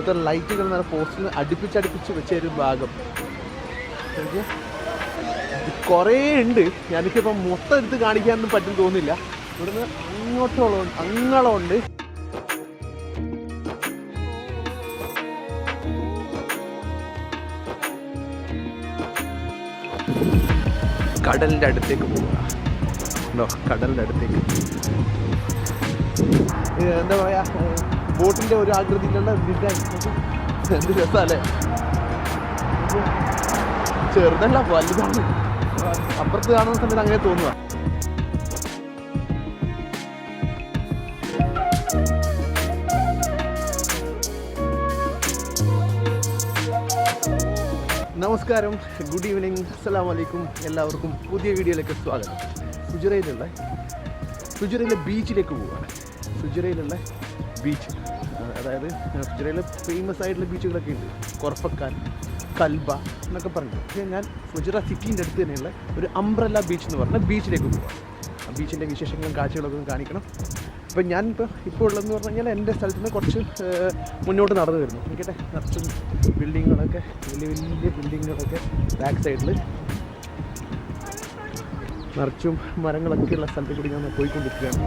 ഇവിടുത്തെ ലൈറ്റുകൾ നല്ല പോസ്റ്റിൽ അടുപ്പിച്ചടുപ്പിച്ച് വെച്ച ഒരു ഭാഗം കുറേ ഉണ്ട്. എനിക്കിപ്പം മൊത്തം എടുത്ത് കാണിക്കാനൊന്നും പറ്റും തോന്നില്ല. ഇവിടുന്ന് അങ്ങോളമുണ്ട്. കടലിൻ്റെ അടുത്തേക്ക് പോവുക. കടലിൻ്റെ അടുത്തേക്ക് എന്താ പറയുക, ബോട്ടിൻ്റെ ഒരു ആകൃതിയിലുള്ള ഡിസൈൻ എന്ത് രസമല്ലേ. ചെറുതല്ല, വലുതാണ്. അപ്പുറത്ത് കാണുന്ന സമയത്ത് അങ്ങനെ തോന്നുക. നമസ്കാരം, ഗുഡ് ഈവനിങ്, അസ്സലാമു അലൈക്കും. എല്ലാവർക്കും പുതിയ വീഡിയോയിലേക്ക് സ്വാഗതം. ഫുജറയിലെ ബീച്ചിലേക്ക് പോവുകയാണ്. ഫുജറയിലുള്ള ബീച്ച്, അതായത് ഫുജറയിൽ ഫേമസ് ആയിട്ടുള്ള ബീച്ചുകളൊക്കെ ഉണ്ട്. കൊർഫക്കാൻ, കൽബ എന്നൊക്കെ പറഞ്ഞു. പക്ഷേ ഞാൻ ഫുജറ സിറ്റീൻ്റെ അടുത്ത് തന്നെയുള്ള ഒരു അംബ്രല്ല ബീച്ച് എന്ന് പറഞ്ഞ ബീച്ചിലേക്ക് പോവാം. ആ ബീച്ചിൻ്റെ വിശേഷങ്ങളും കാഴ്ചകളൊക്കെ കാണിക്കണം. അപ്പം ഇപ്പോൾ ഉള്ളതെന്ന് പറഞ്ഞു കഴിഞ്ഞാൽ എൻ്റെ സ്ഥലത്ത് നിന്ന് കുറച്ച് മുന്നോട്ട് നടന്നു വരുന്നു. എനിക്കട്ടെ നിറച്ചും ബിൽഡിങ്ങുകളൊക്കെ, വലിയ ബിൽഡിങ്ങുകളൊക്കെ ബാക്ക് സൈഡിൽ നിറച്ചും മരങ്ങളൊക്കെ ഉള്ള സ്ഥലത്ത് കൂടി ഞാൻ പോയിക്കൊണ്ടിരിക്കുകയാണ്.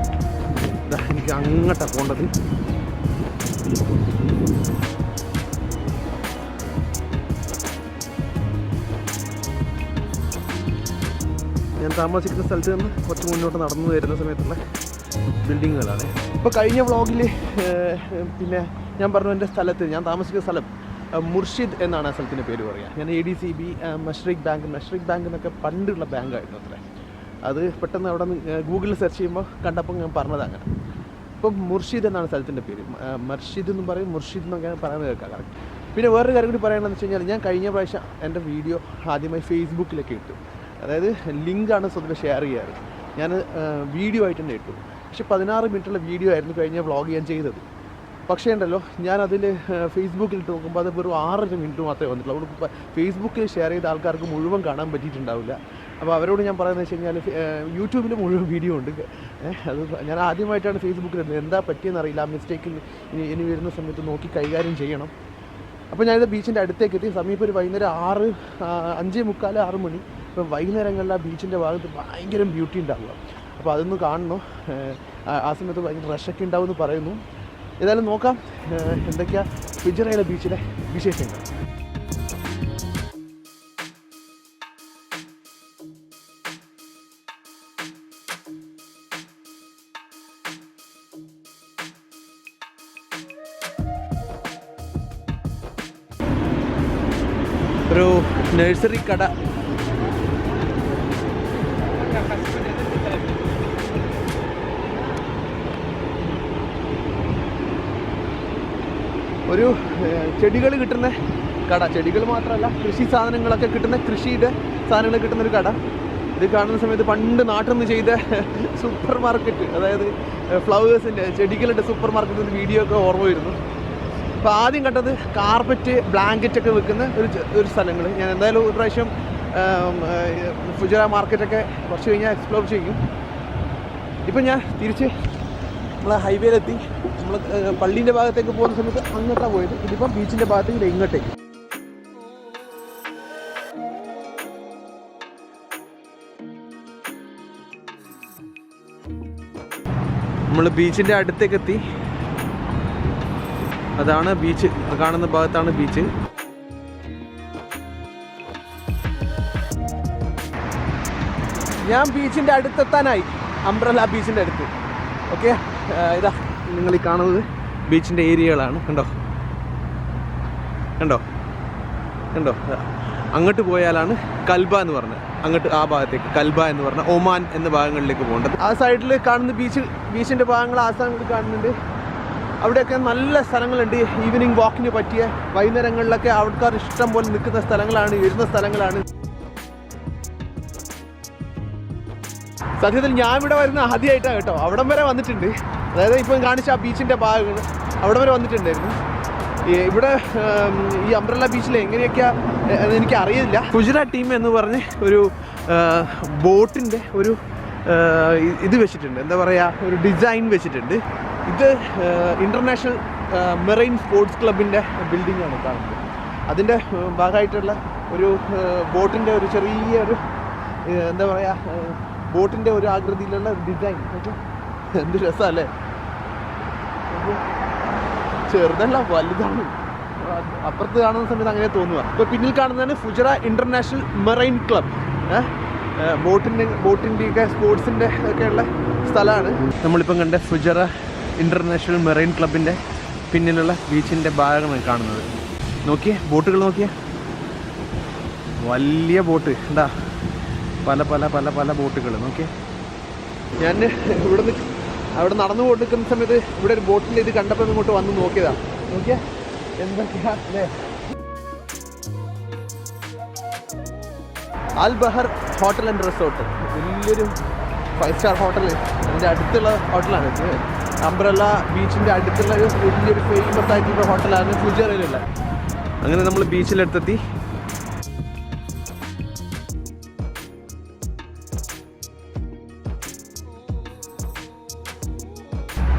എനിക്ക് അങ്ങോട്ടാണ് പോകേണ്ടത്. ഞാൻ താമസിക്കുന്ന സ്ഥലത്ത് നിന്ന് കുറച്ച് മുന്നോട്ട് നടന്നു വരുന്ന സമയത്തുള്ള ബിൽഡിങ്ങുകളാണ്. ഇപ്പോൾ കഴിഞ്ഞ വ്ളോഗിൽ പിന്നെ ഞാൻ പറഞ്ഞു എൻ്റെ സ്ഥലത്ത്, ഞാൻ താമസിക്കുന്ന സ്ഥലം മുർഷിദ് എന്നാണ് ആ സ്ഥലത്തിൻ്റെ പേര് പറയുക. ഞാൻ ADCB മഷ്രിഖ് ബാങ്ക് എന്നൊക്കെ പണ്ടുള്ള ബാങ്കായിരുന്നു അത്രേ. അത് പെട്ടെന്ന് അവിടെ നിന്ന് ഗൂഗിളിൽ സെർച്ച് ചെയ്യുമ്പോൾ കണ്ടപ്പോൾ ഞാൻ പറഞ്ഞത് അങ്ങനെ. ഇപ്പം മുർഷിദ് എന്നാണ് സ്ഥലത്തിൻ്റെ പേര്. മർഷിദ് എന്നും പറയും, മുർഷിദ് എന്നൊക്കെ പറയുന്നത് കേൾക്കാം കറക്റ്റ്. പിന്നെ വേറൊരു കാര്യം കൂടി പറയണമെന്ന് വെച്ച് കഴിഞ്ഞാൽ, ഞാൻ കഴിഞ്ഞ പ്രാവശ്യം എൻ്റെ വീഡിയോ ആദ്യമായി ഫേസ്ബുക്കിലൊക്കെ ഇട്ടു. അതായത് ലിങ്കാണ് സ്വന്തം ഷെയർ ചെയ്യാറ്. ഞാൻ വീഡിയോ ആയിട്ട് തന്നെ ഇട്ടു. പക്ഷെ 16 മിനിറ്റുള്ള വീഡിയോ ആയിരുന്നു കഴിഞ്ഞ വ്ളോഗ് ഞാൻ ചെയ്തത്. പക്ഷേ ഉണ്ടല്ലോ, ഞാനതിൽ ഫേസ്ബുക്കിൽ ഇട്ട് നോക്കുമ്പോൾ അത് വെറും 6 മിനിറ്റ് മാത്രമേ വന്നിട്ടുള്ളൂ. അതുകൊണ്ട് ഫേസ്ബുക്കിൽ ഷെയർ ചെയ്ത ആൾക്കാർക്ക് മുഴുവൻ കാണാൻ പറ്റിയിട്ടുണ്ടാവില്ല. അപ്പോൾ അവരോട് ഞാൻ പറയുന്നത് വെച്ച് കഴിഞ്ഞാൽ യൂട്യൂബിൽ മുഴുവൻ വീഡിയോ ഉണ്ട്. അത് ഞാൻ ആദ്യമായിട്ടാണ് ഫേസ്ബുക്കിൽ ഇടുന്നത്. എന്താ പറ്റിയെന്നറിയില്ല. ആ മിസ്റ്റേക്കിൽ ഇനി വരുന്ന സമയത്ത് നോക്കി കൈകാര്യം ചെയ്യണം. അപ്പോൾ ഞാനിത് ബീച്ചിൻ്റെ അടുത്തേക്ക് എത്തി. സമീപം ഒരു വൈകുന്നേരം 5:45, 6 മണി. ഇപ്പം വൈകുന്നേരങ്ങളിൽ ആ ബീച്ചിൻ്റെ ഭാഗത്ത് ഭയങ്കര ബ്യൂട്ടി ഉണ്ടാവുക. അപ്പോൾ അതൊന്ന് കാണണം. ആ സമയത്ത് ഭയങ്കര റഷൊക്കെ ഉണ്ടാവുമെന്ന് പറയുന്നു. ഏതായാലും നോക്കാം എന്തൊക്കെയാണ് ഫുജറയിലെ ബീച്ചിലെ വിശേഷങ്ങൾ. ഒരു നഴ്സറി കട, ഒരു ചെടികൾ കിട്ടുന്ന കട. ചെടികൾ മാത്രമല്ല, കൃഷി സാധനങ്ങളൊക്കെ കിട്ടുന്ന, കൃഷിയുടെ സാധനങ്ങൾ കിട്ടുന്നൊരു കട. ഇത് കാണുന്ന സമയത്ത് പണ്ട് നാട്ടിൽ നിന്ന് ചെയ്ത സൂപ്പർ മാർക്കറ്റ്, അതായത് ഫ്ലവേഴ്സിൻ്റെ, ചെടികളുടെ സൂപ്പർ മാർക്കറ്റിൻ്റെ വീഡിയോ ഒക്കെ ഓർമ്മ വരുന്നു. അപ്പോൾ ആദ്യം കണ്ടത് കാർപ്പറ്റ്, ബ്ലാങ്കറ്റൊക്കെ വെക്കുന്ന ഒരു സ്ഥലങ്ങൾ. ഞാൻ എന്തായാലും ഒരു പ്രാവശ്യം ഫുജറ മാർക്കറ്റൊക്കെ കുറച്ച് കഴിഞ്ഞാൽ എക്സ്പ്ലോർ ചെയ്യും. ഇപ്പം ഞാൻ തിരിച്ച് നമ്മളെ ഹൈവേയിലെത്തി. നമ്മൾ പള്ളീൻ്റെ ഭാഗത്തേക്ക് പോകുന്ന സമയത്ത് അങ്ങോട്ടാണ് പോയത്. ഇതിപ്പം ബീച്ചിൻ്റെ ഭാഗത്തേക്ക് ഇങ്ങോട്ടേക്ക്. നമ്മൾ ബീച്ചിൻ്റെ അടുത്തേക്ക് എത്തി. അതാണ് ബീച്ച്, കാണുന്ന ഭാഗത്താണ് ബീച്ച്. ഞാൻ ബീച്ചിൻ്റെ അടുത്തെത്താനായി, അംബ്രല്ല ബീച്ചിൻ്റെ അടുത്ത്. ഓക്കെ, ഇതാ നിങ്ങൾ ഈ കാണുന്നത് ബീച്ചിൻ്റെ ഏരിയകളാണ്. കണ്ടോ അങ്ങോട്ട് പോയാലാണ് കൽബ എന്ന് പറഞ്ഞത്. അങ്ങോട്ട് ആ ഭാഗത്തേക്ക് കൽബ എന്ന് പറഞ്ഞാൽ ഒമാൻ എന്ന ഭാഗങ്ങളിലേക്ക് പോകേണ്ടത്. ആ സൈഡിൽ കാണുന്ന ബീച്ചിൻ്റെ ഭാഗങ്ങൾ ആ സ്ഥലങ്ങൾ കാണുന്നുണ്ട്. അവിടെയൊക്കെ നല്ല സ്ഥലങ്ങളുണ്ട്. ഈവനിങ് വാക്കിന് പറ്റിയ, വൈകുന്നേരങ്ങളിലൊക്കെ ആൾക്കാർ ഇഷ്ടം പോലെ നിൽക്കുന്ന സ്ഥലങ്ങളാണ്, വരുന്ന സ്ഥലങ്ങളാണ്. സത്യത്തിൽ ഞാൻ ഇവിടെ വരുന്ന ആദ്യമായിട്ടാണ് കേട്ടോ. അവിടം വരെ വന്നിട്ടുണ്ട്. അതായത് ഇപ്പം കാണിച്ച ആ ബീച്ചിൻ്റെ ഭാഗങ്ങൾ അവിടെ വരെ വന്നിട്ടുണ്ടായിരുന്നു. ഇവിടെ ഈ അംബ്രല്ല ബീച്ചിൽ എങ്ങനെയൊക്കെയാണ് എനിക്ക് അറിയില്ല. ഫുജറ ടീം എന്ന് പറഞ്ഞ് ഒരു ബോട്ടിൻ്റെ ഒരു ഇത് വെച്ചിട്ടുണ്ട്, എന്താ പറയുക, ഒരു ഡിസൈൻ വെച്ചിട്ടുണ്ട്. ഇത് ഇൻ്റർനാഷണൽ മെറൈൻ സ്പോർട്സ് ക്ലബിൻ്റെ ബിൽഡിങ്ങാണ് കാണുന്നത്. അതിൻ്റെ ഭാഗമായിട്ടുള്ള ഒരു ബോട്ടിൻ്റെ ഒരു ചെറിയൊരു എന്താ പറയുക, ബോട്ടിൻ്റെ ഒരു ആകൃതിയിലുള്ള ഡിസൈൻ. എന്ത് രസമല്ലേ, ചെറുതല്ല വലുതാണ്. അപ്പുറത്ത് കാണുന്ന സമയത്ത് അങ്ങനെ തോന്നുക. ഇപ്പോൾ പിന്നിൽ കാണുന്നതാണ് ഫുജറ ഇൻ്റർനാഷണൽ മെറൈൻ ക്ലബ്. ബോട്ടിൻ്റെയൊക്കെ സ്പോർട്സിൻ്റെ ഒക്കെ ഉള്ള സ്ഥലമാണ് നമ്മളിപ്പം കണ്ട ഫുജറ ഇൻ്റർനാഷണൽ മെറൈൻ ക്ലബിൻ്റെ പിന്നിലുള്ള ബീച്ചിൻ്റെ ഭാഗമാണ് കാണുന്നത്. നോക്കിയേ, ബോട്ടുകൾ നോക്കിയേ, വലിയ ബോട്ട് എന്താ, പല പല പല പല ബോട്ടുകൾ നോക്കിയേ. ഞാൻ അവിടെ നടന്നു കൊടുക്കുന്ന സമയത്ത് ഇവിടെ ഒരു ബോട്ടിൽ ഇത് കണ്ടപ്പോൾ ഇങ്ങോട്ട് വന്ന് നോക്കിയതാണ്. നോക്കിയേ എന്തൊക്കെയാ അല്ലേ. അൽ ബഹർ ഹോട്ടൽ ആൻഡ് റിസോർട്ട്, വലിയൊരു 5 സ്റ്റാർ ഹോട്ടൽ. അതിൻ്റെ അടുത്തുള്ള ഹോട്ടലാണ് ഇത്. അംബ്രല്ല ബീച്ചിൻ്റെ അടുത്തുള്ള ഒരു വലിയൊരു ഫേമസ് ആയിട്ടുള്ള ഹോട്ടലാണ് ഫുജറയിലുള്ള. അങ്ങനെ നമ്മൾ ബീച്ചിലെടുത്തെത്തി.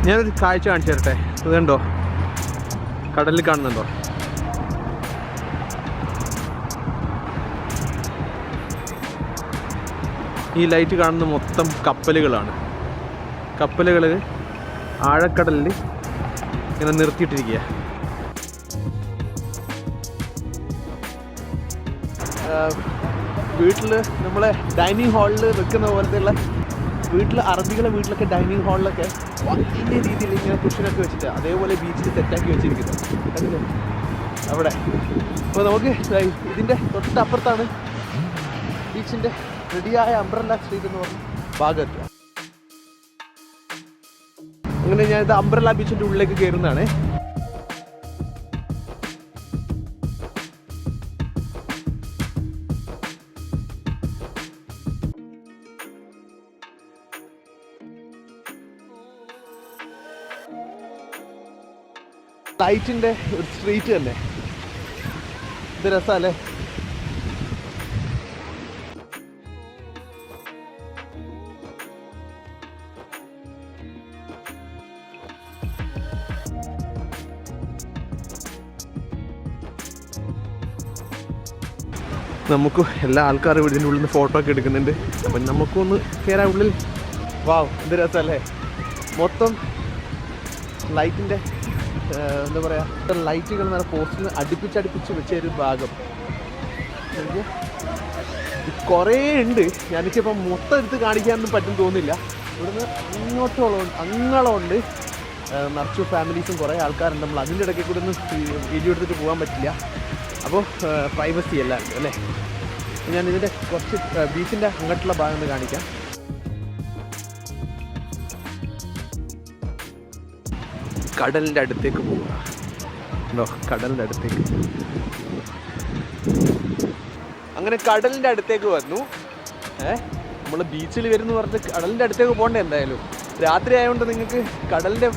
ഞാനൊരു കാഴ്ച കാണിച്ചു തരട്ടെ. ഇതുണ്ടോ, കടലിൽ കാണുന്നുണ്ടോ? ഈ ലൈറ്റ് കാണുന്ന മൊത്തം കപ്പലുകളാണ്. കപ്പലുകൾ ആഴക്കടലിൽ ഇങ്ങനെ നിർത്തിയിട്ടിരിക്കുക. വീട്ടിൽ നമ്മളെ ഡൈനിങ് ഹാളിൽ വെക്കുന്ന പോലത്തെയുള്ള വീട്ടിൽ, അറബികളെ വീട്ടിലൊക്കെ ഡൈനിങ് ഹാളിലൊക്കെ വലിയ രീതിയിൽ ഇങ്ങനെ കുഷനൊക്കെ വെച്ചിട്ട് അതേപോലെ ബീച്ചിൽ സെറ്റാക്കി വെച്ചിരിക്കുന്നത് കണ്ടില്ലേ അവിടെ. അപ്പോൾ നമുക്ക് ഇതിൻ്റെ തൊട്ടപ്പുറത്താണ് ബീച്ചിൻ്റെ റെഡിയായ അംബ്രല്ല സ്ട്രീറ്റ് എന്ന് പറഞ്ഞ ഭാഗത്ത്. അങ്ങനെ ഞാനിത് അംബ്രല്ല ബീച്ചിൻ്റെ ഉള്ളിലേക്ക് കയറുന്നതാണ്. ലൈറ്റിൻ്റെ ഒരു സ്ട്രീറ്റ് തന്നെ, ഇത് രസമല്ലേ. നമുക്ക് എല്ലാ ആൾക്കാരും ഇതിൻ്റെ ഉള്ളിൽ നിന്ന് ഫോട്ടോ ഒക്കെ എടുക്കുന്നുണ്ട്. അപ്പം നമുക്കൊന്ന് കയറാൻ ഉള്ളിൽ. വാവ്, എന്ത് രസമല്ലേ. മൊത്തം ലൈറ്റിൻ്റെ എന്താ പറയുക, ലൈറ്റുകൾ നല്ല പോസ്റ്റിൽ അടുപ്പിച്ചടുപ്പിച്ച് വെച്ചൊരു ഭാഗം. കുറേ ഉണ്ട്, ഞാനിപ്പോൾ മൊത്തം എടുത്ത് കാണിക്കാനൊന്നും പറ്റും തോന്നില്ല. ഇവിടുന്ന് അങ്ങോളമുണ്ട് നിറച്ചു ഫാമിലീസും കുറേ ആൾക്കാരുണ്ട്. നമ്മൾ അതിൻ്റെ ഇടയ്ക്ക് കൂടെ ഒന്നും വീഡിയോ എടുത്തിട്ട് പോകാൻ പറ്റില്ല. അപ്പോൾ പ്രൈവസി എല്ലാവരും അല്ലേ. ഞാൻ ഇതിൻ്റെ കുറച്ച് ബീച്ചിൻ്റെ അങ്ങോട്ടുള്ള ഭാഗം ഒന്ന് കാണിക്കാം. കടലിൻ്റെ അടുത്തേക്ക് പോവുക. കടലിൻ്റെ അടുത്തേക്ക് അങ്ങനെ കടലിൻ്റെ അടുത്തേക്ക് വന്നു. നമ്മൾ ബീച്ചിൽ വരുന്നു പറഞ്ഞ് കടലിൻ്റെ അടുത്തേക്ക് പോകണ്ടേ. എന്തായാലും രാത്രി ആയതുകൊണ്ട് നിങ്ങൾക്ക് കടലിൻ്റെ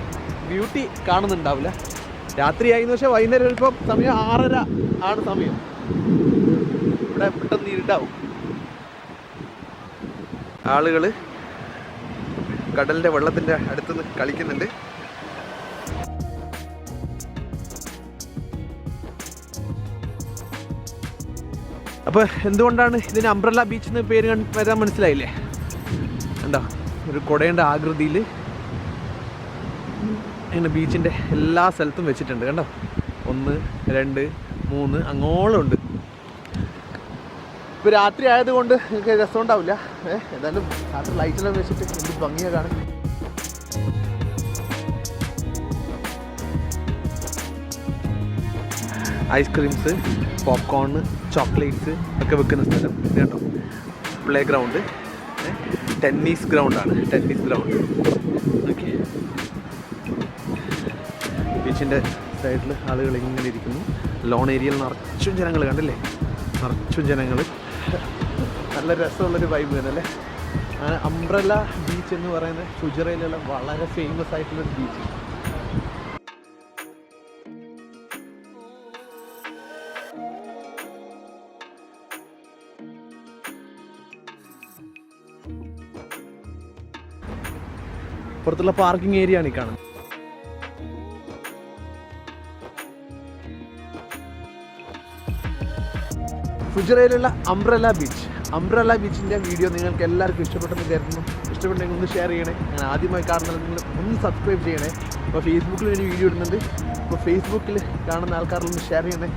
ബ്യൂട്ടി കാണുന്നുണ്ടാവില്ല. രാത്രിയായിന്ന് വെച്ചാൽ വൈകുന്നേരം ചിലപ്പോൾ സമയം 6:30 ആണ് സമയം. ഇവിടെ പെട്ടെന്ന് ഇരുട്ടാവും. ആളുകൾ കടലിൻ്റെ വെള്ളത്തിൻ്റെ അടുത്തുനിന്ന് കളിക്കുന്നുണ്ട്. അപ്പോൾ എന്തുകൊണ്ടാണ് ഇതിന് അംബ്രല്ല ബീച്ച് എന്ന് പേര് വരാൻ മനസ്സിലായില്ലേ? എന്താ, ഒരു കുടയുടെ ആകൃതിയിൽ ഇങ്ങനെ ബീച്ചിൻ്റെ എല്ലാ സ്ഥലത്തും വെച്ചിട്ടുണ്ട്. കണ്ടോ, 1, 2, 3 അങ്ങോളം ഉണ്ട്. ഇപ്പോൾ രാത്രി ആയതുകൊണ്ട് നിങ്ങൾക്ക് രസം ഉണ്ടാവില്ല. ഏതായാലും രാത്രി ലൈറ്റെല്ലാം വെച്ചിട്ട് എന്ത് ഭംഗിയാണ് കാണാൻ. ഐസ്ക്രീംസ്, പോപ്കോൺ, ചോക്ലേറ്റ്സ് ഒക്കെ വെക്കുന്ന സ്ഥലം. ഇത് കേട്ടോ, പ്ലേ ഗ്രൗണ്ട്, ടെന്നീസ് ഗ്രൗണ്ടാണ്. Tennis ground. ഓക്കെ, ബീച്ചിൻ്റെ സൈഡിൽ ആളുകൾ ഇങ്ങനെ ഇരിക്കുന്നു. ലോൺ ഏരിയയിൽ നിറച്ചും ജനങ്ങൾ, കണ്ടില്ലേ, നിറച്ചും ജനങ്ങൾ. നല്ല രസമുള്ളൊരു വൈബ് തന്നെ അല്ലേ. അംബ്രല്ല ബീച്ച് എന്ന് പറയുന്നത് ഫുജറയിലുള്ള വളരെ ഫേമസ് ആയിട്ടുള്ളൊരു ബീച്ച്. പുറത്തുള്ള പാർക്കിംഗ് ഏരിയ ആണ് ഈ കാണുന്നത്. ഫുജറയിലുള്ള അംബ്രല്ല ബീച്ചിൻ്റെ വീഡിയോ നിങ്ങൾക്ക് എല്ലാവർക്കും ഇഷ്ടപ്പെട്ടെന്ന് കരുതുന്നു. ഇഷ്ടപ്പെട്ടെങ്കിൽ ഒന്ന് ഷെയർ ചെയ്യണേ. ഞാൻ ആദ്യമായി കാണുന്നത് നിങ്ങൾ ഒന്ന് സബ്സ്ക്രൈബ് ചെയ്യണേ. അപ്പോൾ ഫേസ്ബുക്കിൽ ഒരു വീഡിയോ ഇടുന്നുണ്ട്. അപ്പോൾ ഫേസ്ബുക്കിൽ കാണുന്ന ആൾക്കാരിലൊന്ന് ഷെയർ ചെയ്യണേ.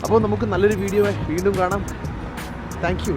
അപ്പോൾ നമുക്ക് നല്ലൊരു വീഡിയോ വീണ്ടും കാണാം. Thank you.